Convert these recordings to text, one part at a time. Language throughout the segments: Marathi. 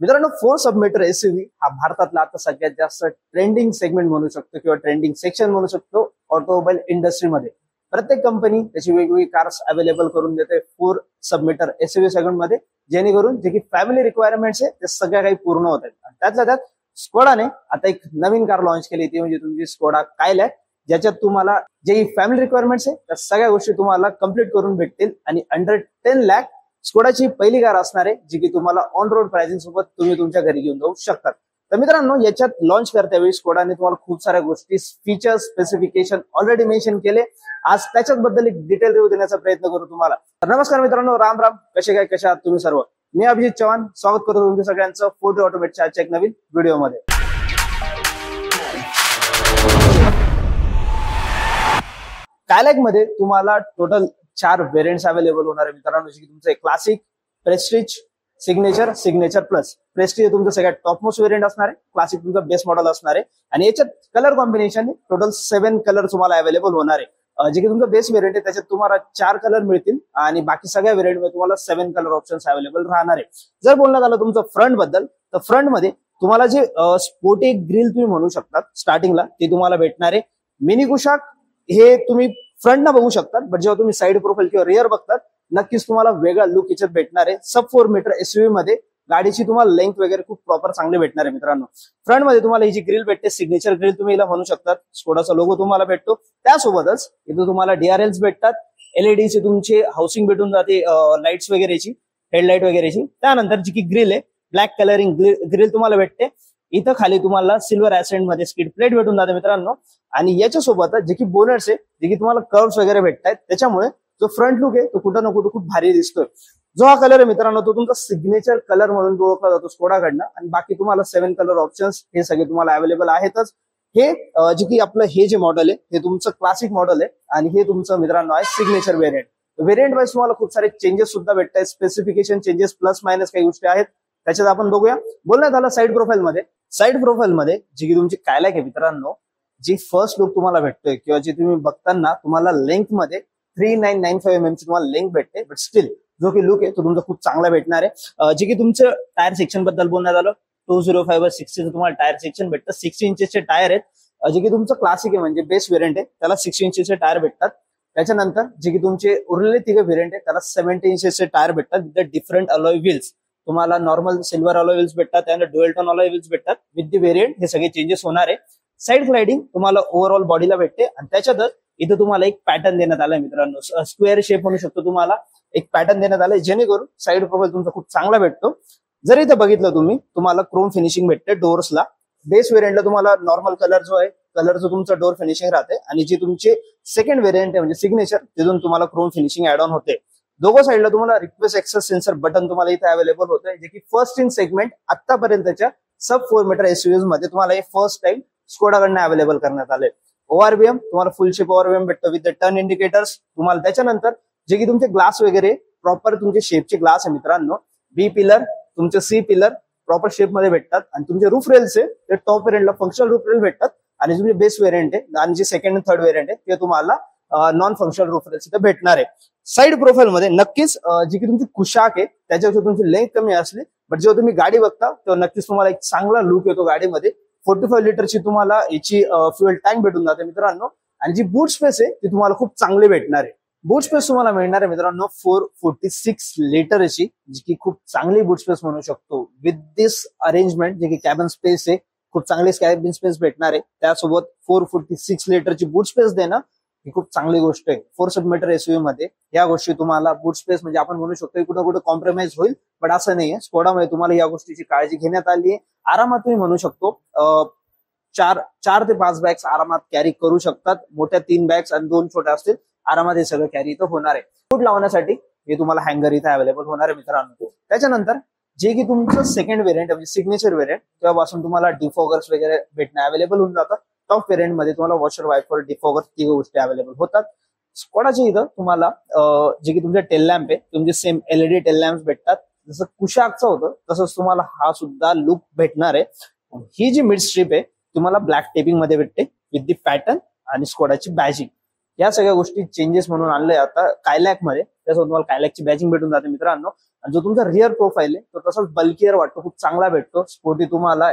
मित्रांनो, फोर सबमिटर एसयूव्ही हा भारतातला आता सगळ्यात जास्त ट्रेंडिंग सेगमेंट म्हणू शकतो किंवा ट्रेंडिंग सेक्शन म्हणू शकतो ऑटोमोबाईल इंडस्ट्रीमध्ये. प्रत्येक कंपनी त्याची वेगवेगळी कार्स अवेलेबल करून देते फोर सबमिटर एसयूव्ही सेगमेंटमध्ये, जेणेकरून जे की फॅमिली रिक्वायरमेंट्स आहे ते सगळ्या काही पूर्ण होत आहेत. त्यातल्या त्यात स्कोडाने आता एक नवीन कार लॉन्च केली, ती म्हणजे तुमची स्कोडा कायलॅक, ज्याच्यात तुम्हाला जे फॅमिली रिक्वायरमेंट्स आहे त्या सगळ्या गोष्टी तुम्हाला कम्प्लीट करून भेटतील आणि अंडर 10 लाख स्कोडाची पहिली कार असणार आहे, जी की तुम्हाला ऑन रोड प्राइसिंग सोबत तुम्ही तुमच्या घरी घेऊन जाऊ शकतात. तर मित्रांनो, याच्यात लॉन्च करत्यावेळी स्कोडाने तुम्हाला खूप साऱ्या गोष्टी, फीचर्स, स्पेसिफिकेशन ऑलरेडी मेन्शन केले. आज त्याच्याबद्दल एक डिटेल रिव्ह्यू देण्याचा प्रयत्न करू तुम्हाला. तर नमस्कार मित्रांनो, राम राम. कशा आहात तुम्ही सर्व? मी अभिजित चव्हाण स्वागत करतो तुमच्या सगळ्यांचं फोर्ट ऑटोमॅटिकच्या आजच्या एक नवीन व्हिडिओमध्ये. कायलॅक मध्ये तुम्हाला टोटल 4 व्हेरियंट्स अवेलेबल होणार आहे मित्रांनो, जे की तुमचं classic, prestige, signature plus. Prestige तुमचं सगळ्यात टॉप मोस्ट व्हेरियंट असणार आहे, क्लासिक तुमचं बेस्ट मॉडेल असणार आहे आणि याच्यात कलर कॉम्बिनेशन टोटल 7 कलर तुम्हाला अवेलेबल होणार आहे. जे की तुमचं बेस्ट व्हेरियंट आहे त्याच्यात तुम्हाला 4 कलर मिळतील आणि बाकी सगळ्या व्हेरियंट मध्ये तुम्हाला 7 कलर ऑप्शन्स अवेलेबल राहणार आहे. जर बोलण्यात आलं तुमचं फ्रंट बद्दल, तर फ्रंट मध्ये तुम्हाला जे स्पोर्टी ग्रिल तुम्ही म्हणू शकता स्टार्टिंगला, ते तुम्हाला भेटणार आहे. मिनी कुशाक हे तुम्ही फ्रंट ना बघू शकतात, बट जेव्हा तुम्ही साईड प्रोफाईल किंवा रिअर बघतात नक्कीच तुम्हाला वेगळा लुक याच्यात भेटणार आहे. सब 4 मीटर एसयूव्ही मध्ये गाडीची तुम्हाला लेंथ वगैरे खूप प्रॉपर चांगली भेटणार आहे मित्रांनो. फ्रंट मध्ये तुम्हाला ही जी ग्रिल भेटते, सिग्नेचर ग्रिल तुम्ही हिला म्हणू शकतात, स्कोडाचा लोगो तुम्हाला भेटतो. त्यासोबतच इथं तुम्हाला डीआरएल्स भेटतात, एलईडीची तुमची हाऊसिंग भेटून जाते, लाईट्स वगैरेची, हेडलाईट वगैरेची. त्यानंतर जी की ग्रिल आहे, ब्लॅक कलरिंग ग्रिल तुम्हाला भेटते. इथं खाली तुम्हाला सिल्वर ऍसेंट मध्ये स्किड प्लेट भेटून जाते मित्रांनो. आणि याच्यासोबत जे की बोनट्स आहे, जे की तुम्हाला कर्व्स वगैरे भेटतात, त्याच्यामुळे जो फ्रंट लुक आहे तो कुठं ना कुठं खूप भारी दिसतोय. जो हा कलर आहे मित्रांनो, तो तुमचा सिग्नेचर कलर म्हणून ओळखला जातो स्कोडाकडनं. आणि बाकी तुम्हाला 7 कलर ऑप्शन्स हे सगळे तुम्हाला अवेलेबल आहेतच. हे जे की आपलं हे जे मॉडेल आहे हे तुमचं क्लासिक मॉडेल आहे आणि हे तुमचं मित्रांनो आहे सिग्नेचर व्हेरियंट. व्हेरियंट वाईज तुम्हाला खूप सारे चेंजेस सुद्धा भेटतात, स्पेसिफिकेशन चेंजेस प्लस मायनस काही गोष्टी आहेत, त्याच्यात आपण बघूया. बोलण्यात आलं साईड प्रोफाईल मध्ये जी की तुमची कायलॅक आहे मित्रांनो, जी फर्स्ट लुक तुम्हाला भेटतोय किंवा जी तुम्ही बघताना तुम्हाला लेंथ मध्ये 3995 mm ची तुम्हाला लेंथ भेटते, बट स्टील जो की लुक आहे तो तुमचा खूप चांगला भेटणार आहे. जे की तुमचं टायर सेक्शन बद्दल बोलण्यात आलं, 205/60 तुम्हाला टायर सेक्शन भेटतं. 60 इंचेसचे टायर आहेत, जे की तुमचं क्लासिक आहे म्हणजे बेस्ट व्हेरियंट आहे, त्याला 60 इंचेसचे टायर भेटतात. त्याच्यानंतर जे की तुमचे उरलेले 3 व्हेरियंट आहे त्याला 70 इंचेसचे टायर भेटतात विथ डिफरंट अलॉय व्हील्स. तुम्हाला नॉर्मल सिल्वर अलॉय व्हील्स भेटतात, त्यानंतर ड्युअल टोन अलॉय व्हील्स भेटतात. विथ द व्हेरियंट हे सगळे चेंजेस होणार आहे. साईड स्लाइडिंग तुम्हाला ओव्हरऑल बॉडीला भेटते आणि त्याच्यातच इथं तुम्हाला एक पॅटर्न देण्यात आलाय मित्रांनो, स्क्वेअर शेप म्हणू शकतो, तुम्हाला एक पॅटर्न देण्यात आलाय जेणेकरून साईड प्रोफाईल तुमचा खूप चांगला भेटतो. जर इथं बघितलं तुम्ही, तुम्हाला क्रोम फिनिशिंग भेटते डोर्सला. बेस व्हेरियंटला तुम्हाला नॉर्मल कलर जो आहे, कलरचं तुमचं डोर फिनिशिंग राहते आणि जी तुमची सेकंड व्हेरियंट आहे म्हणजे सिग्नेचर, तिथून तुम्हाला क्रोम फिनिशिंग ऍड ऑन होते. दोघं साईडला तुम्हाला रिक्वेस्ट एक्सेस सेन्सर बटन तुम्हाला इथे अवेलेबल होतंय, जे की फर्स्ट इन सेगमेंट आतापर्यंतच्या सब 4 मीटर एसयूव्हीज मध्ये तुम्हाला हे फर्स्ट टाइम स्कोडाकडनं अवेलेबल करण्यात आले. ओआरबीएम तुम्हाला फुल शेप ओआरबीएम भेटतं विथ द टर्न इंडिकेटर्स. तुम्हाला त्याच्यानंतर जे की तुमचे ग्लास वगैरे प्रॉपर तुमचे शेपचे ग्लास आहे मित्रांनो, बी पिलर, तुमचे सी पिलर प्रॉपर शेप मध्ये भेटतात आणि तुमचे रूफ रेल्स आहे ते टॉप व्हेरियंटला फंक्शनल रूफ रेल भेटतात आणि तुमचे बेस्ट व्हेरियंट आहे आणि जे सेकंड आणि थर्ड व्हेरियंट आहे ते तुम्हाला नॉन फंक्शनल रूफ रेल्स इथे भेटणार आहे. साईड प्रोफाईल मध्ये नक्कीच जी की तुमची कुशाक आहे त्याच्यापेक्षा तुमची लेंथ कमी असली, बट जेव्हा तुम्ही गाडी बघता तेव्हा नक्कीच तुम्हाला एक चांगला लुक येतो गाडीमध्ये. 45 लिटरची तुम्हाला याची फ्युएल टँक भेटून जाते मित्रांनो आणि जी बूट स्पेस आहे ती तुम्हाला खूप चांगली भेटणार आहे. बूट स्पेस तुम्हाला मिळणार आहे मित्रांनो 446 लिटरची, जी की खूप चांगली बूट स्पेस म्हणू शकतो. विथ दिस अरेंजमेंट जे की कॅबिन स्पेस आहे, खूप चांगली कॅबिन स्पेस भेटणार आहे. त्यासोबत 446 लिटरची बूट स्पेस देणं ही खूप चांगली गोष्ट आहे. 4 सबमिटर एसयूव्ही मध्ये या गोष्टी तुम्हाला बूट स्पेस म्हणजे आपण म्हणू शकतो कुठं कुठं कॉम्प्रोमाइज होईल, बट असं नाहीये. स्कोडामध्ये तुम्हाला या गोष्टीची काळजी घेण्यात आली आहे. आरामात तुम्ही म्हणू शकतो 4 ते 5 बॅग्स आरामात कॅरी करू शकतात. मोठ्या 3 बॅग्स आणि 2 छोट्या असतील, आरामात हे सगळं कॅरी इथं होणार आहे. फूट लावण्यासाठी हे तुम्हाला हँगर इथं अवेलेबल होणार आहे मित्रांनो. त्याच्यानंतर जे की तुमचं सेकंड व्हेरियंट म्हणजे सिग्नेचर व्हेरियंट, तेव्हापासून तुम्हाला डिफॉगर्स वगैरे भेटणं अवेलेबल होऊन जातात. टॉप व्हेरियंट मध्ये तुम्हाला वॉशर, वायपर, डिफॉगर 3 गोष्टी अवेलेबल होतात. स्कोडाच्या इथं तुम्हाला जे की तुमचे टेल लॅम्प आहे तुमचे सेम एलईडी टेल लॅम्प भेटतात. जसं कुशाकचं होतं तसंच तुम्हाला हा सुद्धा लुक भेटणार आहे. ही जी मिड स्ट्रीप आहे तुम्हाला ब्लॅक टेपिंग मध्ये भेटते विथ दी पॅटर्न आणि स्कोडाची बॅजिंग. या सगळ्या गोष्टी चेंजेस म्हणून आणलंय आता कायलॅक मध्ये. त्यासोबत तुम्हाला कायलॅकची बॅजिंग भेटून जाते मित्रांनो. आणि जो तुमचा रिअर प्रोफाईल आहे तो तसाच बल्कियर वाटतो, खूप चांगला भेटतो. स्पोर्टी तुम्हाला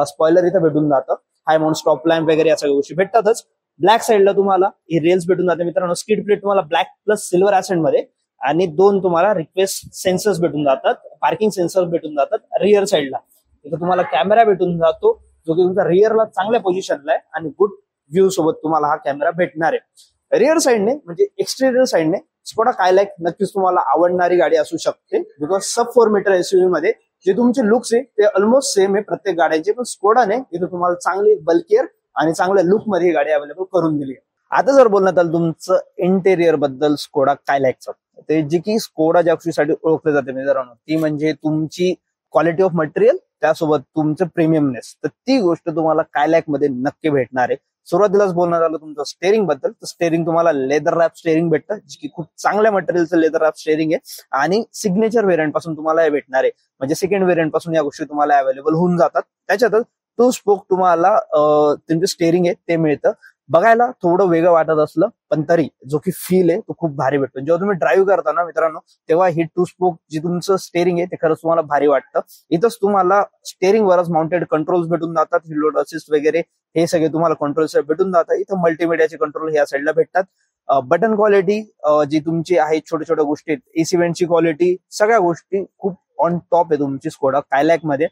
स्पॉइलर इथं भेटून जातं, हाय माउंट स्टॉप लॅम्प वगैरे या सगळ्या गोष्टी भेटतातच. ब्लॅक साईडला तुम्हाला ही रेल्स भेटून जाते मित्रांनो. स्किड प्लेट तुम्हाला ब्लॅक प्लस सिल्वर ऍसेंट मध्ये आणि 2 तुम्हाला रिक्वेस्ट सेन्सर्स भेटून जातात, पार्किंग सेन्सर्स भेटून जातात. रिअर साईडला इथं तुम्हाला कॅमेरा भेटून जातो, जो की तुमचा रिअरला चांगल्या पोझिशनला आहे आणि गुड व्ह्यू सोबत तुम्हाला हा कॅमेरा भेटणार आहे. रिअर साईडने म्हणजे एक्सटेरियर साईडने स्कोडा कायलॅक नक्कीच तुम्हाला आवडणारी गाडी असू शकते, बिकॉज सब 4 मीटर एसयूव्ही मध्ये जे तुमचे लुक्स आहे ते ऑलमोस्ट सेम आहे प्रत्येक गाड्यांचे, पण स्कोडाने इथं तुम्हाला चांगली बल्कियर आणि चांगल्या लुक मध्ये ही गाडी अवेलेबल करून दिली आहे. आता जर बोलण्यात आलं तुमचं इंटेरियर बद्दल स्कोडा कायलॅकचं, ते जी की स्कोडा ज्या गोष्टीसाठी ओळखले जाते मित्रांनो, ती म्हणजे तुमची क्वालिटी ऑफ मटेरियल त्यासोबत तुमचं प्रीमियमनेस. तर ती गोष्ट तुम्हाला कायलॅक मध्ये नक्की भेटणार आहे. सुरुवातीलाच बोलण्यात आलं तुमचं स्टेअरिंग बद्दल, तर स्टेअरिंग तुम्हाला लेदर रॅप स्टेअरिंग भेटतं, जी की खूप चांगल्या मटेरियलचं लेदर रॅप स्टेअरिंग आहे आणि सिग्नेचर व्हेरियंट पासून तुम्हाला हे भेटणार आहे. म्हणजे सेकंड व्हेरियंट पासून या गोष्टी तुम्हाला अवेलेबल होऊन जातात. त्याच्यातच 2 स्पोक तुम्हाला तुमचं स्टेअरिंग आहे ते मिळतं. बघायला थोडं वेगळं वाटत असलं पण तरी जो की फील आहे तो खूप भारी भेटतो. जेव्हा तुम्ही ड्राईव्ह करता ना मित्रांनो, तेव्हा ही 2 स्पोक जी तुमचं स्टेअरिंग आहे ते खरंच तुम्हाला भारी वाटतं. इथंच तुम्हाला स्टेअरिंग वरच माउंटेड कंट्रोल्स भेटून जातात, हिल असिस्ट वगैरे हे सगळे तुम्हाला कंट्रोल्स भेटून जातात. इथं मल्टीमीडियाचे कंट्रोल ह्या साईडला भेटतात. बटन क्वालिटी जी तुमची आहे, छोट्या छोट्या गोष्टी, एसी वेंटची क्वालिटी, सगळ्या गोष्टी खूप ऑन टॉप आहे तुमची स्कोडा कायलॅक मध्ये.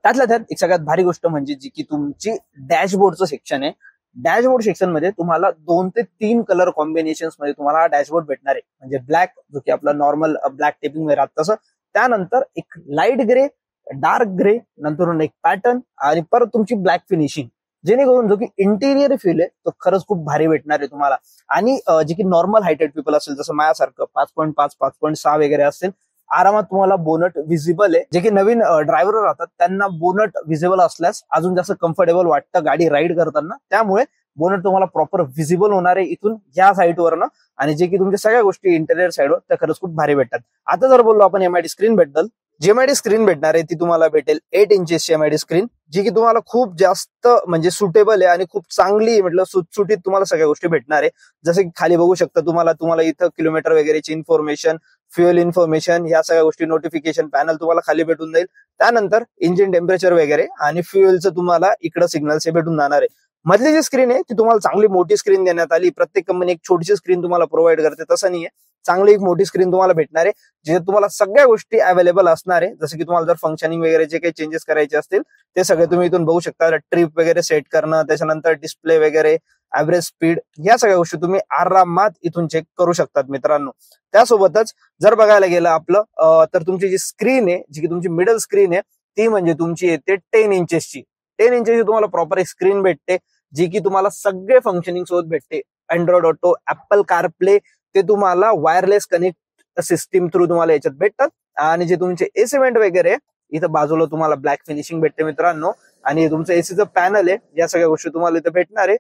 त्यातल्या त्यात एक सगळ्यात भारी गोष्ट म्हणजे जी की तुमची डॅशबोर्डचं सेक्शन आहे. डॅशबोर्ड सेक्शन मध्ये तुम्हाला 2 ते 3 कलर कॉम्बिनेशन मध्ये तुम्हाला हा डॅशबोर्ड भेटणार आहे. म्हणजे ब्लॅक, जो की आपला नॉर्मल ब्लॅक टेपिंग मध्ये राहत तसं, त्यानंतर एक लाईट ग्रे, डार्क ग्रे, नंतर एक पॅटर्न आणि परत तुमची ब्लॅक फिनिशिंग, जेणेकरून जो की इंटिरियर फील आहे तो खरंच खूप भारी भेटणार आहे तुम्हाला. आणि जे की नॉर्मल हायटेड पीपल असेल, जसं माझ्यासारखं 5.5 5.6 वगैरे असेल, आरामात तुम्हाला बोनट व्हिजिबल आहे. जे की नवीन ड्रायव्हर राहतात त्यांना बोनट व्हिजिबल असल्यास अजून जास्त कम्फर्टेबल वाटतं गाडी राईड करताना. त्यामुळे बोनट तुम्हाला प्रॉपर व्हिजिबल होणार आहे इथून या साईडवरनं, आणि जे की तुमच्या सगळ्या गोष्टी इंटेरियर साईडवर त्या खरंच खूप भारी भेटतात. आता जर बोललो आपण एमआयडी स्क्रीन बद्दल, जी एमआयडी स्क्रीन भेटणार आहे ती तुम्हाला भेटेल 8 इंचेसची एमआयडी स्क्रीन, जी की तुम्हाला खूप जास्त म्हणजे सुटेबल आहे आणि खूप चांगली, म्हटलं सुटसुटीत तुम्हाला सगळ्या गोष्टी भेटणार आहे. जसं की खाली बघू शकता तुम्हाला इथं किलोमीटर वगैरेची इन्फॉर्मेशन, फ्युएल इन्फॉर्मेशन, ह्या सगळ्या गोष्टी, नोटिफिकेशन पॅनल तुम्हाला खाली भेटून जाईल. त्यानंतर इंजिन टेम्परेचर वगैरे आणि फ्युएलचं तुम्हाला इकडं सिग्नल्स हे भेटून जाणार आहे. मधली जी स्क्रीन आहे ती तुम्हाला चांगली मोठी स्क्रीन देण्यात आली. प्रत्येक कंपनी एक छोटीशी स्क्रीन तुम्हाला प्रोव्हाइड करते, तसं नाहीये. चांगली एक मोठी स्क्रीन तुम्हाला भेटणार आहे, जिथे तुम्हाला सगळ्या गोष्टी अवेलेबल असणार आहे. जसं की तुम्हाला जर फंक्शनिंग वगैरे जे काही चेंजेस करायचे असतील ते सगळे तुम्ही इथून बघू शकता. ट्रिप वगैरे सेट करणं, त्याच्यानंतर डिस्प्ले वगैरे, ऍव्हरेज स्पीड, या सगळ्या गोष्टी तुम्ही आरामात इथून चेक करू शकतात मित्रांनो. त्यासोबतच जर बघायला गेलं आपलं तर तुमची जी स्क्रीन आहे, जी की तुमची मिडल स्क्रीन आहे, ती म्हणजे तुमची येते 10 इंचेसची. 10 इंचेसची तुम्हाला प्रॉपर एक स्क्रीन भेटते, जी की तुम्हाला सगळे फंक्शनिंग सोबत भेटते. अँड्रॉइड ऑटो, ऍपल कारप्ले, ते तुम्हाला वायरलेस कनेक्ट सिस्टीम थ्रू तुम्हाला याच्यात भेटतात. आणि जे तुमचे एसी वेंट वगैरे इथं बाजूला तुम्हाला ब्लॅक फिनिशिंग भेटते मित्रांनो. आणि तुमचं एसीचं पॅनल आहे, या सगळ्या गोष्टी तुम्हाला इथं भेटणार आहे.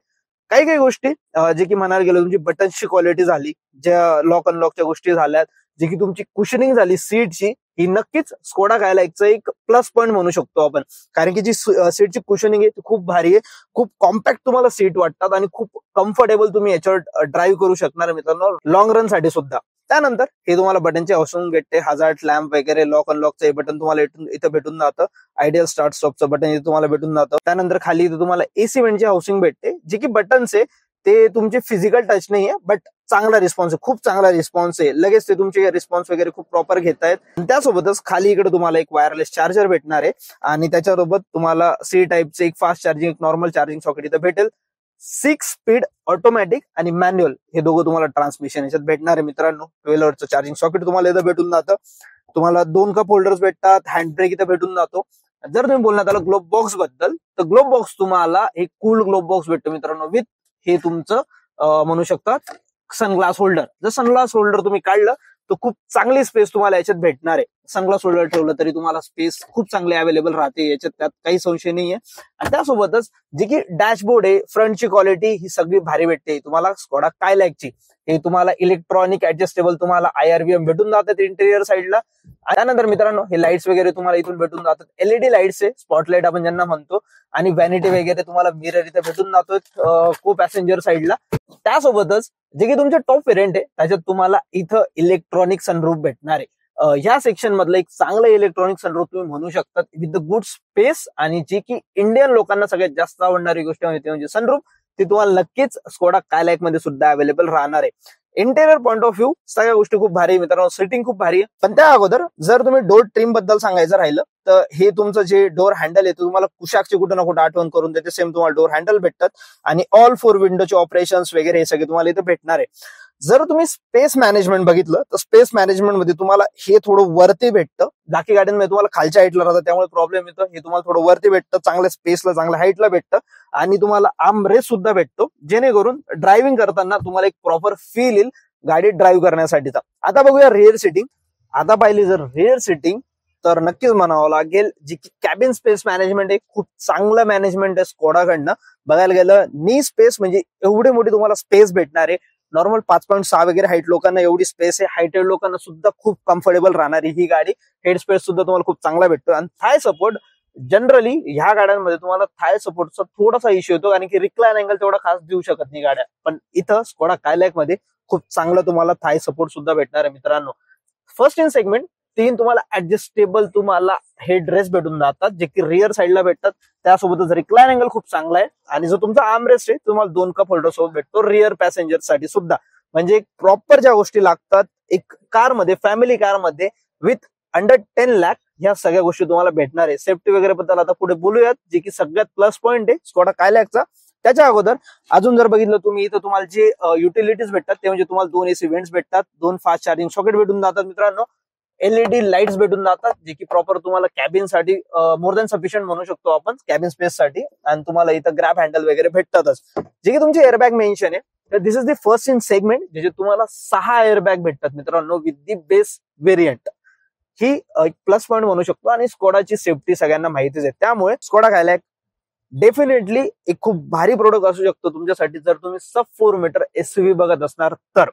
काही काही गोष्टी जे की म्हणायला गेलं, तुमची बटन्सची क्वालिटी झाली, ज्या लॉक अनलॉकच्या गोष्टी झाल्यात, जी की तुमची कुशनिंग झाली सीटची, ही नक्कीच स्कोडा कायलॅकचं एक प्लस पॉईंट म्हणू शकतो आपण. कारण की जी सीटची कुशनिंग आहे ती खूप भारी आहे, खूप कॉम्पॅक्ट तुम्हाला सीट वाटतात आणि खूप कम्फर्टेबल तुम्ही याच्यावर ड्राईव्ह करू शकणार मित्रांनो, लॉंग रन साठी सुद्धा. त्यानंतर हे तुम्हाला बटनचे हाऊसिंग भेटते, हजार्ड लॅम्प वगैरे, लॉक अनलॉकचं हे बटन तुम्हाला इथं भेटून जातं. आयडियल स्टार्ट स्टॉपचं बटन इथे तुम्हाला भेटून जातं. त्यानंतर खाली इथे तुम्हाला एसी वेंटचे हाऊसिंग भेटते, जे की बटन्स आहे ते तुमचे फिजिकल टच नाही आहे, बट चांगला रिस्पॉन्स आहे, खूप चांगला रिस्पॉन्स आहे. लगेच ते तुमचे रिस्पॉन्स वगैरे खूप प्रॉपर घेतायत. त्यासोबतच खाली इकडे तुम्हाला एक वायरलेस चार्जर भेटणार आहे आणि त्याच्यासोबत तुम्हाला सी टाईपचे एक फास्ट चार्जिंग, एक नॉर्मल चार्जिंग सॉकेट इथं भेटेल. 6 स्पीड ऑटोमॅटिक आणि मॅन्युअल हे दोघं तुम्हाला ट्रान्समिशन याच्यात भेटणार आहे मित्रांनो. 12 वरचं चार्जिंग सॉकेट तुम्हाला इथं भेटून जातं. तुम्हाला 2 कप होल्डर्स भेटतात, हँड ब्रेक इथं भेटून जातो. जर तुम्ही बोलण्यात आलं ग्लोब बॉक्स बद्दल, तर ग्लोब बॉक्स तुम्हाला एक कूल ग्लोब बॉक्स भेटतो मित्रांनो, विथ हे तुमचं म्हणू शकता सनग्लास होल्डर. जर सनग्लास होल्डर तुम्ही काढलं तर खूप चांगली स्पेस तुम्हाला याच्यात भेटणार आहे. सनग्लास होल्डर ठेवलं तरी तुम्हाला स्पेस खूप चांगली अवेलेबल राहते याच्यात, त्यात काही संशय नाहीये. आणि त्यासोबतच जे की डॅशबोर्ड आहे, फ्रंटची क्वालिटी ही सगळी भारी भेटते तुम्हाला स्कोडा कायलॅकची. हे तुम्हाला इलेक्ट्रॉनिक ऍडजस्टेबल तुम्हाला IRVM भेटून जातात इंटेरियर साईडला. त्यानंतर मित्रांनो हे लाईट्स वगैरे तुम्हाला इथून भेटून जातात. LED लाईट्स आहे, स्पॉटलाईट आपण ज्यांना म्हणतो, आणि व्हॅनिटी वगैरे तुम्हाला मिरर इथे भेटून जातो को पॅसेंजर साईडला. त्यासोबतच जे की तुमचे टॉप व्हेरियंट आहे त्याच्यात तुम्हाला इथं इलेक्ट्रॉनिक सनरूफ भेटणार आहे. ह्या सेक्शन मधलं एक चांगलं इलेक्ट्रॉनिक सनरूफ तुम्ही म्हणू शकता विथ द गुड स्पेस, आणि जी की इंडियन लोकांना सगळ्यात जास्त आवडणारी गोष्ट म्हणजे सनरूफ, ती तुम्हाला नक्कीच स्कोडा कायलॅक मध्ये सुद्धा अवेलेबल राहणार आहे. इंटेरियर पॉइंट ऑफ व्ह्यू सगळ्या गोष्टी खूप भारी आहे मित्रांनो, सिटिंग खूप भारी आहे. पण त्या अगोदर जर तुम्ही डोर ट्रिम बद्दल सांगायचं राहिलं तर हे तुमचं जे डोर हँडल आहे तुम्हाला कुशाकची कुठं ना कुठं आठवण करून देते. सेम तुम्हाला डोर हँडल भेटतात आणि ऑल 4 विंडोचे ऑपरेशन्स वगैरे हे सगळे तुम्हाला इथे भेटणार आहे. जर तुम्ही स्पेस मॅनेजमेंट बघितलं तर स्पेस मॅनेजमेंट मध्ये तुम्हाला हे थोडं वरती भेटतं. बाकी गाड्यांमध्ये तुम्हाला खालच्या हाईटला राहतं त्यामुळे प्रॉब्लेम येतो. हे तुम्हाला थोडं वरती भेटतं, चांगल्या स्पेसला चांगल्या हाईटला भेटतं आणि तुम्हाला आर्म रेस्ट सुद्धा भेटतो, जेणेकरून ड्रायव्हिंग करताना तुम्हाला एक प्रॉपर फील येईल गाडी ड्राईव्ह करण्यासाठीचा. आता बघूया रिअर सिटिंग. आता पाहिली जर रिअर सिटिंग तर नक्कीच म्हणावं लागेल जी की कॅबिन स्पेस मॅनेजमेंट आहे खूप चांगलं मॅनेजमेंट आहे स्कोडाकडनं. बघायला गेलं नी स्पेस म्हणजे एवढी मोठी तुम्हाला स्पेस भेटणार आहे. नॉर्मल 5.6 वगैरे हाईट लोकांना एवढी स्पेस आहे, हायटेड लोकांना सुद्धा खूप कम्फर्टेबल राहणारी ही गाडी. हेड स्पेस सुद्धा तुम्हाला खूप चांगला भेटतो. आणि थाय सपोर्ट जनरली ह्या गाड्यांमध्ये तुम्हाला थाय सपोर्टचा थोडासा इश्यू येतो कारण की रिक्लाइन अँगल तेवढा खास देऊ शकत नाही गाड्या, पण इथं स्कोडा कायलॅक मध्ये खूप चांगलं तुम्हाला थाय सपोर्ट सुद्धा भेटणार आहे मित्रांनो. फर्स्ट इन सेगमेंट 3 तुम्हाला ऍडजस्टेबल तुम्हाला हेड रेस्ट भेटून जातात जे की रिअर साईडला भेटतात. त्यासोबतच रिक्लाइन अँगल खूप चांगला आहे आणि जो तुमचा आर्म रेस्ट आहे तुम्हाला 2 कप होल्डर सोबत भेटतो रिअर पॅसेंजर साठी सुद्धा. म्हणजे प्रॉपर ज्या गोष्टी लागतात एक कार मध्ये, फॅमिली कार मध्ये विथ अंडर 10 लाख ह्या सगळ्या गोष्टी तुम्हाला भेटणार आहे. सेफ्टी वगैरे बद्दल आता पुढे बोलूयात जे की सगळ्यात प्लस पॉईंट आहे स्कोडा कायलॅकचा. त्याच्या अगोदर अजून जर बघितलं तुम्ही इथं तुम्हाला जे युटिलिटीज भेटतात ते म्हणजे तुम्हाला 2 AC वेंट्स भेटतात, 2 फास्ट चार्जिंग सॉकेट भेटून जातात मित्रांनो, LED लाईट्स भेटून जातात जे की प्रॉपर तुम्हाला कॅबिन साठी मोर दॅन सफिशियंट म्हणू शकतो आपण कॅबिन स्पेस साठी. आणि तुम्हाला इथं ग्रॅब हँडल वगैरे भेटतातच जे की तुमचे एअरबॅग मेन्शन आहे. तर this is the first in segment जे तुम्हाला 6 एअरबॅग भेटतात मित्रांनो विथ दी बेस व्हेरियंट. ही एक प्लस पॉईंट म्हणू शकतो आणि स्कोडाची सेफ्टी सगळ्यांना माहितीच आहे. त्यामुळे स्कोडा कायलॅक डेफिनेटली एक खूप भारी प्रोडक्ट असू शकतो तुमच्यासाठी जर तुम्ही सब 4 मीटर SUV बघत असणार तर.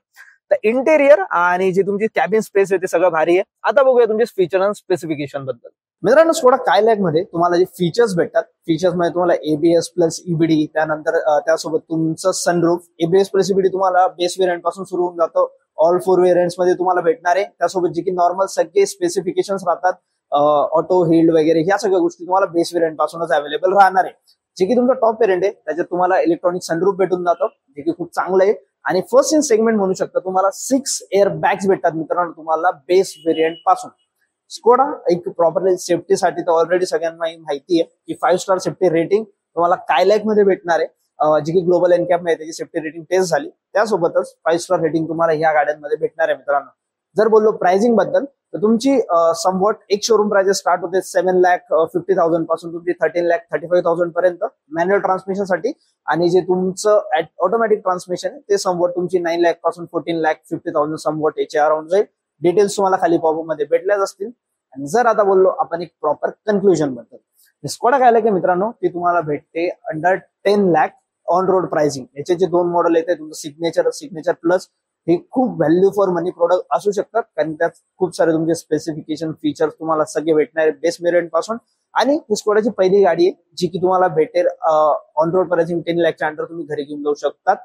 इंटेरियर आणि जी तुमची कॅबिन स्पेस आहे ते सगळं भारी आहे. आता बघूया तुमचे फीचर आणि स्पेसिफिकेशन बद्दल. मित्रांनो स्कोडा कायलॅक मध्ये तुम्हाला जे फीचर्स भेटतात, फीचर्स मध्ये तुम्हाला ABS प्लस EBD, त्यानंतर त्यासोबत तुमचं सनरूफ. ABS प्लस EBD तुम्हाला बेस व्हेरियंट पासून सुरू होऊन जातो, ऑल 4 व्हेरियंट्स मध्ये तुम्हाला भेटणार आहे. त्यासोबत जे की नॉर्मल सगळे स्पेसिफिकेशन्स राहतात, ऑटो हिल्ड वगैरे ह्या सगळ्या गोष्टी तुम्हाला बेस व्हेरियंट पासूनच अवेलेबल राहणार आहे. जे की तुमचा टॉप व्हेरियंट आहे त्याच्यात तुम्हाला इलेक्ट्रॉनिक सनरूफ भेटून जातं जे की खूप चांगलं आहे. आणि फर्स्ट इन सेगमेंट म्हणू शकता तुम्हाला 6 एअर बॅग्स भेटतात मित्रांनो तुम्हाला बेस व्हेरियंट पासून. स्कोडा एक प्रॉपरली सेफ्टीसाठी तर ऑलरेडी सगळ्यांना माहिती आहे की 5 स्टार सेफ्टी रेटिंग तुम्हाला कायलॅक मध्ये भेटणार आहे, जी की ग्लोबल एनकॅप मध्ये त्याची सेफ्टी रेटिंग टेस्ट झाली. त्यासोबतच 5 स्टार रेटिंग तुम्हाला ह्या गाड्यांमध्ये भेटणार आहे मित्रांनो. जर बोललो प्राइसिंग बद्दल तर तुमची समवॉट एक शोरूम प्राइजेस स्टार्ट होते 7,50,000 पासून तुमची 13,35,000 पर्यंत मॅन्युअल ट्रान्समिशन साठी. आणि जे तुमचं ऑटोमॅटिक ट्रान्समिशन आहे ते समवॉट तुमची 9 लाख पासून 14,50,000 समवॉट याच्या अराउंड जाईल. डिटेल्स तुम्हाला खाली पॉपअप मध्ये भेटल्याच असतील. आणि जर आता बोललो आपण एक प्रॉपर कन्क्लुजन बद्दल, स्कोडा कायलॅक मित्रांनो ती तुम्हाला भेटते under 10 lakh on road pricing. याचे जे 2 मॉडेल येते तुमचं सिग्नेचर प्लस, हे खूप व्हॅल्यू फॉर मनी प्रोडक्ट असू शकतात कारण त्यात खूप सारे तुमचे स्पेसिफिकेशन फीचर्स तुम्हाला सगळे भेटणार आहेत बेस व्हेरियंट पासून. आणि ही स्कोडाची पहिली गाडी आहे जी की तुम्हाला भेटेल ऑन रोड प्राइसिंग 10 लाखच्या अंडर तुम्ही घरी घेऊन जाऊ शकतात.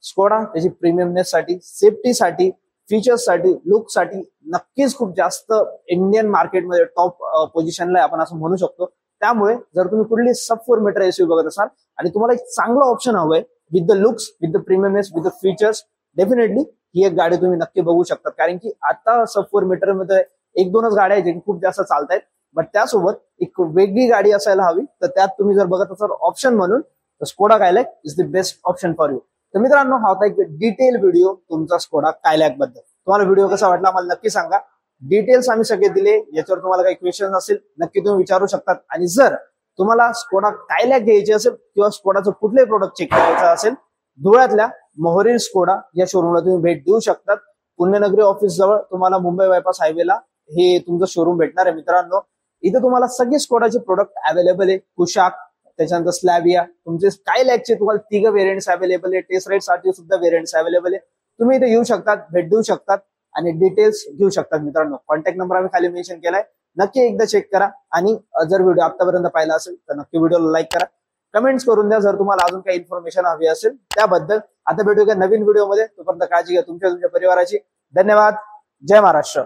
स्कोडा त्याची प्रीमियमनेस साठी, सेफ्टीसाठी, फीचर्ससाठी, लुकसाठी नक्कीच खूप जास्त इंडियन मार्केटमध्ये टॉप पोझिशनला आपण असं म्हणू शकतो. त्यामुळे जर तुम्ही कुठली सब 4 मीटर SUV बघत असाल आणि तुम्हाला एक चांगला ऑप्शन हवंय with the looks, with the premiumness, with the features, definitely ही एक गाडी तुम्ही नक्की बघू शकता. कारण की आता सब 4 मीटर मध्ये 1-2च गाड्या आहेत जे खूप जास्त चालत आहेत, बट त्यासोबत एक वेगळी गाडी असायला हवी. तर त्यात तुम्ही जर बघत असाल ऑप्शन म्हणून तर Skoda Kylaq is the best option for you. तर मित्रांनो हा होता एक डिटेल व्हिडिओ तुमचा स्कोडा कायलॅक बद्दल. तुम्हाला व्हिडिओ कसा वाटला मला नक्की सांगा. डिटेल्स आम्ही सगळे दिले, याच्यावर तुम्हाला काही क्वेश्चन असेल नक्की तुम्ही विचारू शकतात. आणि जर तुम्हाला स्कोडा कायलॅक घ्यायची असेल किंवा स्कोडाचं कुठलेही प्रोडक्ट चेक करायचं असेल, धुळ्यातल्या मोहरील स्कोडा या शोरूमला तुम्ही भेट देऊ शकतात. पुण्यनगरी ऑफिस जवळ तुम्हाला मुंबई बायपास हायवेला हे तुमचं शोरूम भेटणार आहे मित्रांनो. इथे तुम्हाला सगळे स्कोडाचे प्रोडक्ट अवेलेबल आहे. कुशाक, त्याच्यानंतर स्लॅविया, तुमचे कायलॅकचे तुम्हाला 3 व्हेरियंट्स अवेलेबल आहे. टेस्ट राईड साठी सुद्धा व्हेरियंट्स अवेलेबल आहे. तुम्ही इथे येऊ शकतात, भेट देऊ शकतात आणि डिटेल्स घेऊ शकतात मित्रांनो. कॉन्टॅक्ट नंबर आम्ही खाली मेन्शन केलाय, नक्की एकदा चेक करा. आणि जर व्हिडिओ आतापर्यंत पाहिला असेल तर नक्की व्हिडिओला लाईक करा, कमेंट्स करून द्या जर तुम्हाला अजून काही इन्फॉर्मेशन हवी असेल त्याबद्दल. आता भेटूया नवीन व्हिडिओमध्ये, तोपर्यंत काळजी घ्या तुमच्या परिवाराची. धन्यवाद. जय महाराष्ट्र.